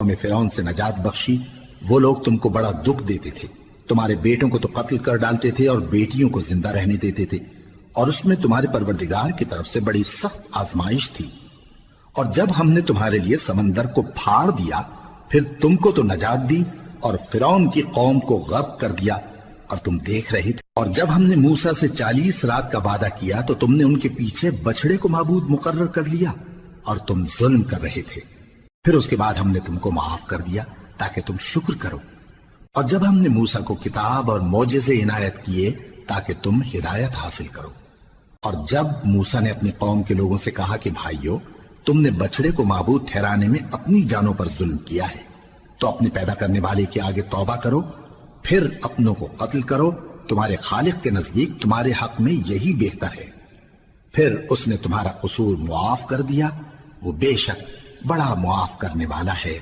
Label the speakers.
Speaker 1: میں فرعون سے نجات بخشی، وہ لوگ تم کو بڑا دکھ دیتے تھے، تمہارے بیٹوں کو تو قتل کر ڈالتے تھے اور بیٹیوں کو زندہ رہنے دیتے تھے، اور اس میں تمہارے پروردگار کی طرف سے بڑی سخت آزمائش تھی۔ اور جب ہم نے تمہارے لیے سمندر کو پھاڑ دیا، پھر تم کو تو نجات دی اور فرعون کی قوم کو غرق کر دیا، اور تم دیکھ رہے تھے۔ اور جب ہم نے موسیٰ سے 40 رات کا وعدہ کیا تو تم نے ان کے پیچھے بچڑے کو معبود مقرر کر لیا اور تم ظلم کر رہے تھے۔ پھر اس کے بعد ہم نے تم کو معاف کر دیا تاکہ تم شکر کرو۔ اور جب ہم نے موسیٰ کو کتاب اور معجزے عنایت کیے تاکہ تم ہدایت حاصل کرو۔ اور جب موسیٰ نے اپنی قوم کے لوگوں سے کہا کہ بھائیو، تم نے بچڑے کو معبود ٹھہرانے میں اپنی جانوں پر ظلم کیا ہے، تو اپنے پیدا کرنے والے کے آگے توبہ کرو، پھر اپنوں کو قتل کرو، تمہارے خالق کے نزدیک تمہارے حق میں یہی بہتر ہے۔ پھر اس نے تمہارا قصور معاف کر دیا، وہ بے شک بڑا معاف کرنے والا ہے،